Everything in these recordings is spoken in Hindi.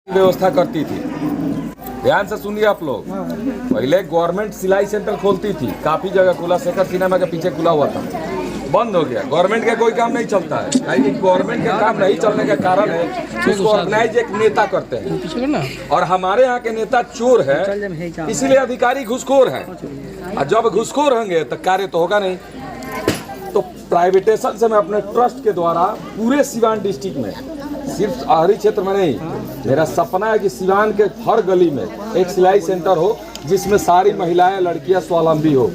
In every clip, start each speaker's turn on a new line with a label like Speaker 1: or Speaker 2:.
Speaker 1: व्यवस्था करती थी। ध्यान से सुनिए आप लोग, पहले गवर्नमेंट सिलाई सेंटर खोलती थी, काफी जगह खुला, शेखर सिनेमा के पीछे खुला हुआ था, बंद हो गया। गवर्नमेंट का कोई काम नहीं चलता है, क्योंकि गवर्नमेंट का काम नहीं चलने का कारण है उसको ऑर्गेनाइज एक नेता करते हैं, और हमारे यहाँ के नेता चोर है, इसीलिए अधिकारी घुसखोर है, और जब घुसखोर होंगे तो कार्य तो होगा नहीं। तो प्राइवेटेशन से मैं अपने ट्रस्ट के द्वारा पूरे सिवान डिस्ट्रिक्ट में, सिर्फ शहरी क्षेत्र में नहीं, मेरा सपना है कि सिवान के हर गली में एक सिलाई सेंटर हो जिसमें सारी महिलाएं लड़कियां स्वावलंबी हो,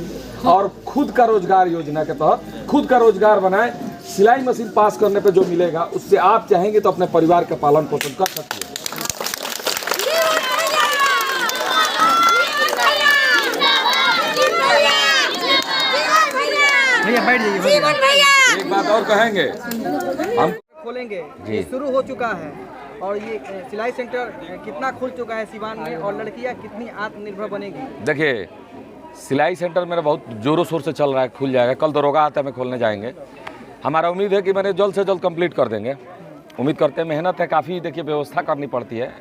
Speaker 1: और खुद का रोजगार योजना के तहत खुद का रोजगार बनाए। सिलाई मशीन पास करने पे जो मिलेगा उससे आप चाहेंगे तो अपने परिवार का पालन पोषण कर सकते हैं। एक बात और कहेंगे, हम
Speaker 2: खोलेंगे, ये शुरू हो चुका है, और ये सिलाई सेंटर कितना खुल चुका है सिवान में, और लड़कियां कितनी आत्मनिर्भर बनेगी?
Speaker 1: देखिए, सिलाई सेंटर मेरा बहुत जोरों शोर से चल रहा है, खुल जाएगा। कल दरोगा आता है, मैं खोलने जाएंगे। हमारा उम्मीद है कि मैंने जल्द से जल्द कंप्लीट कर देंगे, उम्मीद करते हैं। मेहनत है काफ़ी, देखिए व्यवस्था करनी पड़ती है,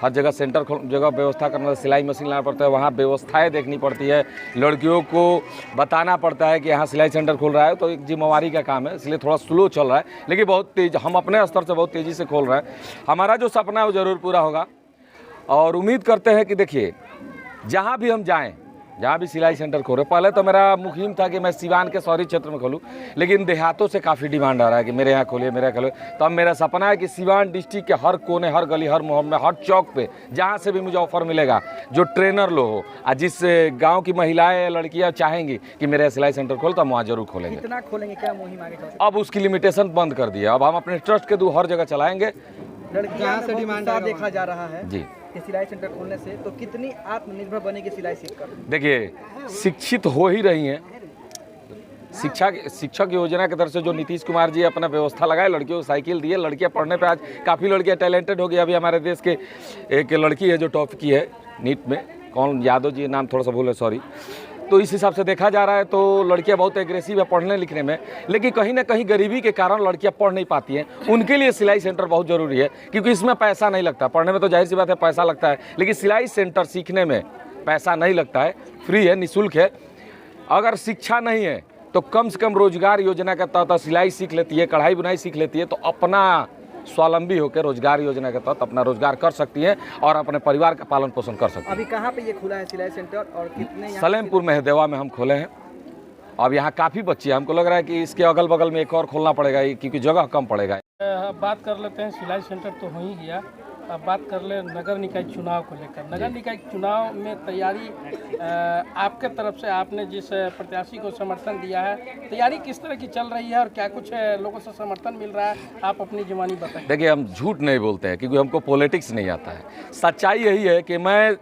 Speaker 1: हर जगह सेंटर जगह व्यवस्था करना, सिलाई मशीन लाना पड़ता है, वहाँ व्यवस्थाएं देखनी पड़ती है, लड़कियों को बताना पड़ता है कि यहाँ सिलाई सेंटर खुल रहा है, तो एक जिम्मेवारी का काम है, इसलिए थोड़ा स्लो चल रहा है, लेकिन बहुत तेज, हम अपने स्तर से बहुत तेज़ी से खोल रहे हैं। हमारा जो सपना है वो ज़रूर पूरा होगा, और उम्मीद करते हैं कि देखिए जहाँ भी हम जाएँ, जहाँ भी सिलाई सेंटर खोले, पहले तो मेरा मुहिम था कि मैं सिवान के शहरी क्षेत्र में खोलूँ, लेकिन देहातों से काफ़ी डिमांड आ रहा है कि मेरे यहाँ खोलिए, मेरे यहाँ खोलिए। तो अब मेरा सपना है कि सिवान डिस्ट्रिक्ट के हर कोने, हर गली, हर मोहल्ले में, हर चौक पे जहाँ से भी मुझे ऑफर मिलेगा, जो ट्रेनर लोग हो, और जिस गाँव की महिलाएँ लड़कियाँ चाहेंगी कि मेरे सिलाई सेंटर खोल, तो हम वहाँ जरूर खोलेंगे।
Speaker 2: कितना खोलेंगे, क्या मुहिम आगे?
Speaker 1: अब उसकी लिमिटेशन बंद कर दिया, अब हम अपने ट्रस्ट के थ्रू हर जगह चलाएंगे।
Speaker 2: लड़कियां से डिमांड देखा जा रहा है
Speaker 1: जी
Speaker 2: कि सिलाई सेंटर खोलने से, तो कितनी आत्मनिर्भर बनेगी सिलाई सीखकर?
Speaker 1: देखिए, शिक्षित हो ही रही हैं। शिक्षक योजना की तरफ से जो नीतीश कुमार जी अपना व्यवस्था लगाए, लड़कियों को साइकिल दिए, लड़कियां पढ़ने पे आज काफ़ी लड़कियां टैलेंटेड हो गई। अभी हमारे देश के एक लड़की है जो टॉप की है नीट में, कौन, यादव जी, नाम थोड़ा सा भूल है, सॉरी। तो इस हिसाब से देखा जा रहा है तो लड़कियां बहुत एग्रेसिव है पढ़ने लिखने में, लेकिन कहीं ना कहीं गरीबी के कारण लड़कियां पढ़ नहीं पाती हैं। उनके लिए सिलाई सेंटर बहुत ज़रूरी है, क्योंकि इसमें पैसा नहीं लगता। पढ़ने में तो जाहिर सी बात है पैसा लगता है, लेकिन सिलाई सेंटर सीखने में पैसा नहीं लगता है, फ्री है, निःशुल्क है। अगर शिक्षा नहीं है तो कम से कम रोजगार योजना के तहत सिलाई सीख लेती है, कढ़ाई बुनाई सीख लेती है, तो अपना स्वावलंबी होकर रोजगार योजना के तहत अपना रोजगार कर सकती है और अपने परिवार का पालन पोषण कर सकती है।
Speaker 2: अभी कहाँ पे ये खुला है सिलाई सेंटर, और कितने?
Speaker 1: सलेमपुर मेहदेवा में हम खोले हैं। अब यहाँ काफ़ी बच्चे हैं, हमको लग रहा है कि इसके अगल बगल में एक और खोलना पड़ेगा, क्योंकि जगह कम पड़ेगा।
Speaker 3: बात कर लेते हैं, सिलाई सेंटर तो हो ही गया, अब बात कर ले नगर निकाय चुनाव को लेकर। नगर निकाय चुनाव में तैयारी आपके तरफ से, आपने जिस प्रत्याशी को समर्थन दिया है, तैयारी किस तरह की चल रही है, और क्या कुछ लोगों से समर्थन मिल रहा है? आप अपनी जुबानी बताएं।
Speaker 1: देखिए, हम झूठ नहीं बोलते हैं, क्योंकि हमको पॉलिटिक्स नहीं आता है। सच्चाई यही है कि मैं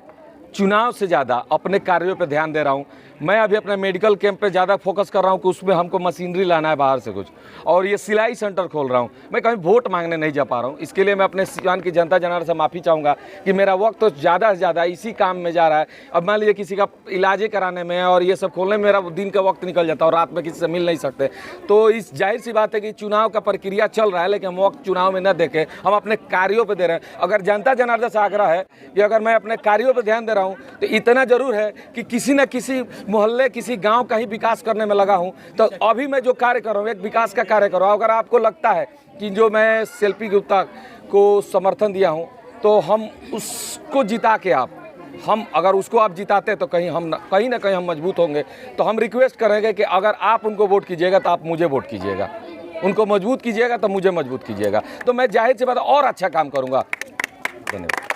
Speaker 1: चुनाव से ज़्यादा अपने कार्यों पे ध्यान दे रहा हूँ। मैं अभी अपने मेडिकल कैंप पे ज़्यादा फोकस कर रहा हूँ कि उसमें हमको मशीनरी लाना है बाहर से कुछ, और ये सिलाई सेंटर खोल रहा हूँ। मैं कहीं वोट मांगने नहीं जा पा रहा हूँ, इसके लिए मैं अपने सिवान की जनता जनार्दन से माफ़ी चाहूँगा कि मेरा वक्त तो ज़्यादा से ज़्यादा इसी काम में जा रहा है। अब मान लीजिए किसी का इलाज कराने में और ये सब खोलने में मेरा दिन का वक्त निकल जाता है, और रात में किसी से मिल नहीं सकते। तो इस जाहिर सी बात है कि चुनाव का प्रक्रिया चल रहा है, लेकिन हम वक्त चुनाव में न देके हम अपने कार्यों पर दे रहे हैं। अगर जनता जनार्दन से आग्रह है कि अगर मैं अपने कार्यों पर ध्यान दे रहा हूँ, तो इतना ज़रूर है कि किसी न किसी मोहल्ले, किसी गांव का ही विकास करने में लगा हूं। तो अभी मैं जो कार्य कर रहा हूं, एक विकास का कार्य कर रहा हूं। अगर आपको लगता है कि जो मैं सेल्फी गुप्ता को समर्थन दिया हूं, तो हम उसको जिता के हम अगर उसको आप जिताते तो कहीं ना कहीं हम मजबूत होंगे। तो हम रिक्वेस्ट करेंगे कि अगर आप उनको वोट कीजिएगा तो आप मुझे वोट कीजिएगा, उनको मजबूत कीजिएगा तो मुझे मजबूत कीजिएगा, तो मैं जाहिर सी बात और अच्छा काम करूँगा। धन्यवाद।